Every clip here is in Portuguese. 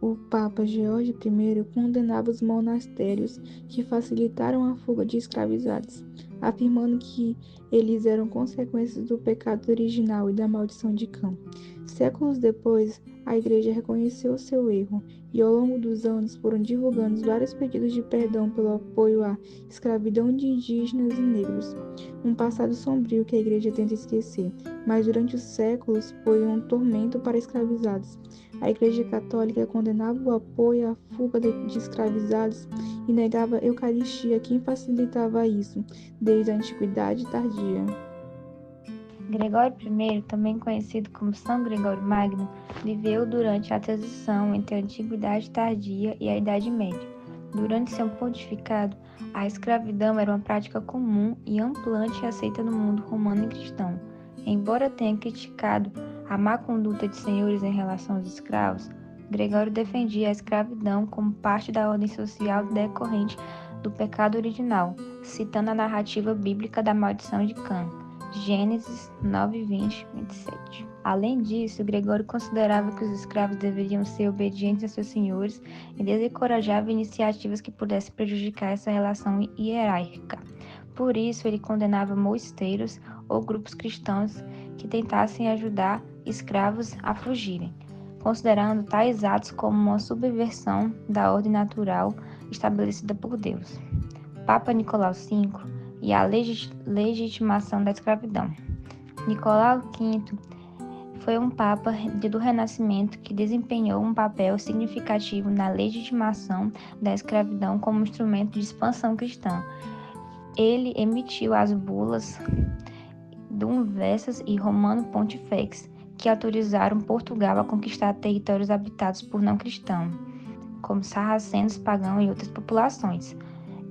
O Papa George I condenava os monastérios que facilitaram a fuga de escravizados, afirmando que eles eram consequências do pecado original e da maldição de Cã. Séculos depois, a Igreja reconheceu seu erro e, ao longo dos anos, foram divulgando vários pedidos de perdão pelo apoio à escravidão de indígenas e negros, um passado sombrio que a Igreja tenta esquecer, mas durante os séculos foi um tormento para escravizados. A Igreja Católica condenava o apoio à fuga de escravizados e negava a Eucaristia a quem facilitava isso, desde a Antiguidade tardia. Gregório I, também conhecido como São Gregório Magno, viveu durante a transição entre a Antiguidade tardia e a Idade Média. Durante seu pontificado, a escravidão era uma prática comum e amplamente aceita no mundo romano e cristão. Embora tenha criticado a má conduta de senhores em relação aos escravos, Gregório defendia a escravidão como parte da ordem social decorrente do pecado original, citando a narrativa bíblica da maldição de Cã. Gênesis 9, 20, 27. Além disso, Gregório considerava que os escravos deveriam ser obedientes a seus senhores e desencorajava iniciativas que pudessem prejudicar essa relação hierárquica. Por isso, ele condenava mosteiros ou grupos cristãos que tentassem ajudar escravos a fugirem, considerando tais atos como uma subversão da ordem natural estabelecida por Deus. Papa Nicolau V e a legitimação da escravidão. Nicolau V foi um papa do Renascimento que desempenhou um papel significativo na legitimação da escravidão como instrumento de expansão cristã. Ele emitiu as bulas Dum Versus e Romano Pontifex, que autorizaram Portugal a conquistar territórios habitados por não cristãos, como sarracenos, pagãos e outras populações,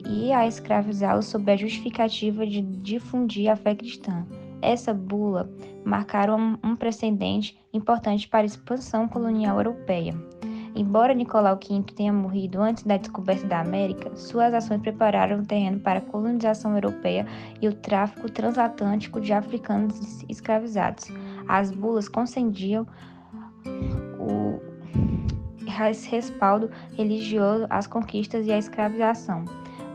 e a escravizá-los sob a justificativa de difundir a fé cristã. Essa bula marcaram um precedente importante para a expansão colonial europeia. Embora Nicolau V tenha morrido antes da descoberta da América, suas ações prepararam o terreno para a colonização europeia e o tráfico transatlântico de africanos escravizados. As bulas concediam o respaldo religioso às conquistas e à escravização,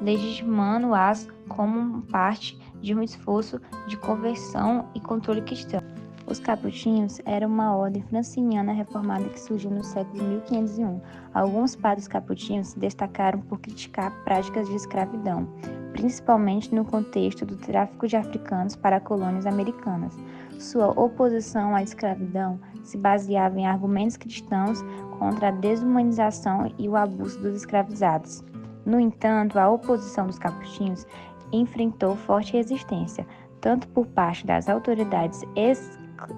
legitimando-as como parte de um esforço de conversão e controle cristão. Os capuchinhos eram uma ordem franciniana reformada que surgiu no século 1501. Alguns padres capuchinhos se destacaram por criticar práticas de escravidão, principalmente no contexto do tráfico de africanos para colônias americanas. Sua oposição à escravidão se baseava em argumentos cristãos contra a desumanização e o abuso dos escravizados. No entanto, a oposição dos capuchinhos enfrentou forte resistência, tanto por parte das autoridades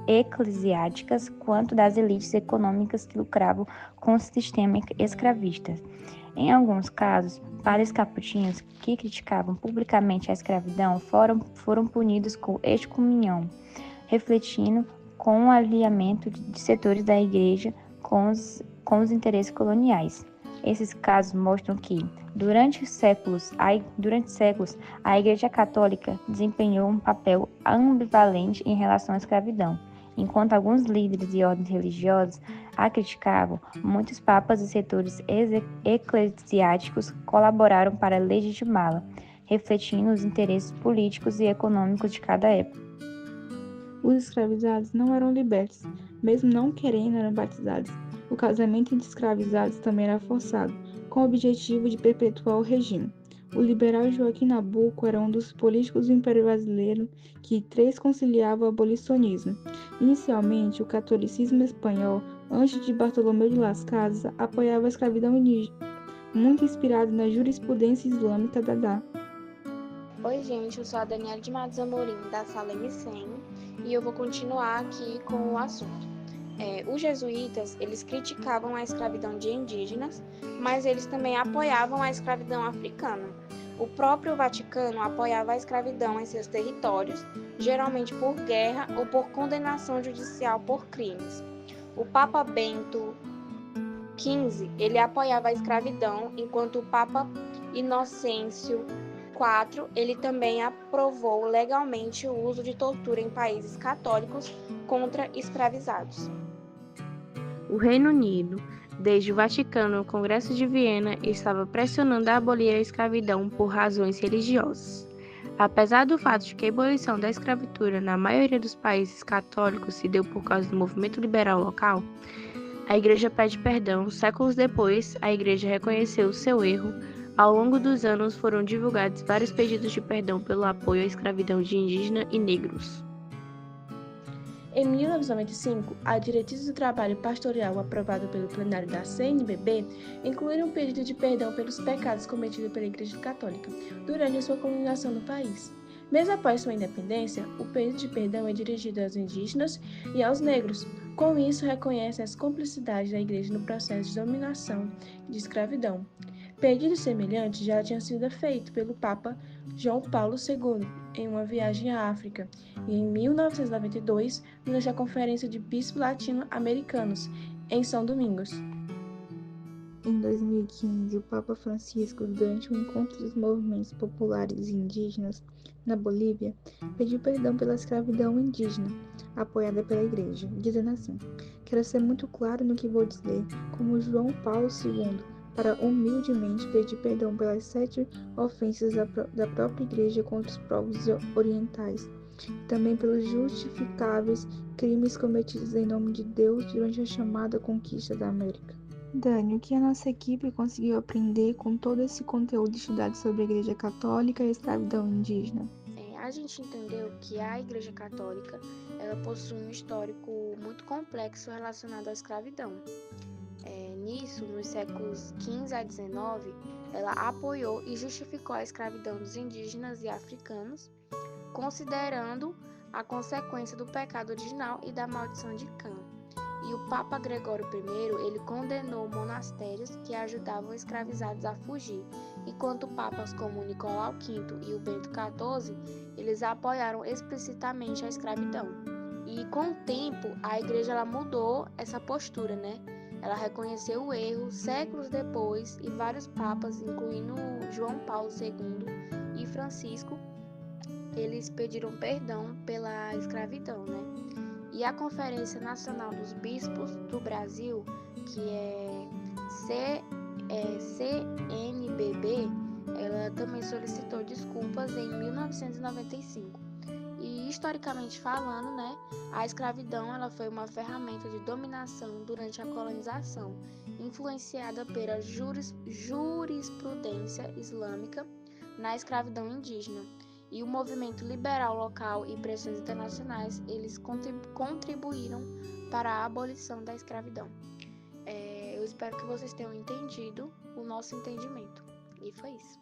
eclesiásticas quanto das elites econômicas que lucravam com o sistema escravista. Em alguns casos, padres capuchinhos que criticavam publicamente a escravidão foram punidos com excomunhão, refletindo com o alinhamento de setores da igreja com os interesses coloniais. Esses casos mostram que, durante séculos, a Igreja Católica desempenhou um papel ambivalente em relação à escravidão. Enquanto alguns líderes e ordens religiosas a criticavam, muitos papas e setores eclesiásticos colaboraram para legitimá-la, refletindo os interesses políticos e econômicos de cada época. Os escravizados não eram libertos, mesmo não querendo eram batizados. O casamento entre escravizados também era forçado, com o objetivo de perpetuar o regime. O liberal Joaquim Nabuco era um dos políticos do Império Brasileiro que conciliava o abolicionismo. Inicialmente, o catolicismo espanhol, antes de Bartolomeu de Las Casas, apoiava a escravidão indígena, muito inspirado na jurisprudência islâmica da. Oi, gente, eu sou a Daniela de Matos Amorim, da sala M100, e eu vou continuar aqui com o assunto. Os jesuítas, eles criticavam a escravidão de indígenas, mas eles também apoiavam a escravidão africana. O próprio Vaticano apoiava a escravidão em seus territórios, geralmente por guerra ou por condenação judicial por crimes. O Papa Bento XV, ele apoiava a escravidão, enquanto o Papa Inocêncio IV, ele também aprovou legalmente o uso de tortura em países católicos contra escravizados. O Reino Unido Desde o Vaticano, o Congresso de Viena estava pressionando a abolir a escravidão por razões religiosas. Apesar do fato de que a abolição da escravatura na maioria dos países católicos se deu por causa do movimento liberal local, a Igreja pede perdão. Séculos depois, a Igreja reconheceu seu erro. Ao longo dos anos, foram divulgados vários pedidos de perdão pelo apoio à escravidão de indígenas e negros. Em 1995, a Diretriz do Trabalho Pastoral aprovada pelo plenário da CNBB incluíram um pedido de perdão pelos pecados cometidos pela Igreja Católica durante a sua colonização no país. Mesmo após sua independência, o pedido de perdão é dirigido aos indígenas e aos negros. Com isso, reconhece as cumplicidades da Igreja no processo de dominação e de escravidão. Pedido semelhante já tinha sido feito pelo Papa João Paulo II em uma viagem à África e em 1992 durante a Conferência de Bispos Latino-Americanos em São Domingos. Em 2015, o Papa Francisco, durante um encontro dos movimentos populares e indígenas na Bolívia, pediu perdão pela escravidão indígena, apoiada pela Igreja, dizendo assim: "Quero ser muito claro no que vou dizer, como João Paulo II, para humildemente pedir perdão pelas 7 ofensas da própria Igreja contra os povos orientais, e também pelos justificáveis crimes cometidos em nome de Deus durante a chamada conquista da América." Dani, o que a nossa equipe conseguiu aprender com todo esse conteúdo estudado sobre a Igreja Católica e a escravidão indígena? A gente entendeu que a Igreja Católica ela possui um histórico muito complexo relacionado à escravidão. Nisso, nos séculos XV a XIX, ela apoiou e justificou a escravidão dos indígenas e africanos, considerando a consequência do pecado original e da maldição de Cã. E o Papa Gregório I, ele condenou monastérios que ajudavam escravizados a fugir, enquanto papas como Nicolau V e o Bento XIV, eles apoiaram explicitamente a escravidão. E com o tempo, a igreja ela mudou essa postura, né? Ela reconheceu o erro séculos depois e vários papas, incluindo João Paulo II e Francisco, eles pediram perdão pela escravidão, né? E a Conferência Nacional dos Bispos do Brasil, que é CNBB, ela também solicitou desculpas em 1995. E historicamente falando, né, a escravidão ela foi uma ferramenta de dominação durante a colonização, influenciada pela jurisprudência islâmica na escravidão indígena. E o movimento liberal local e pressões internacionais, eles contribuíram para a abolição da escravidão. Eu espero que vocês tenham entendido o nosso entendimento. E foi isso.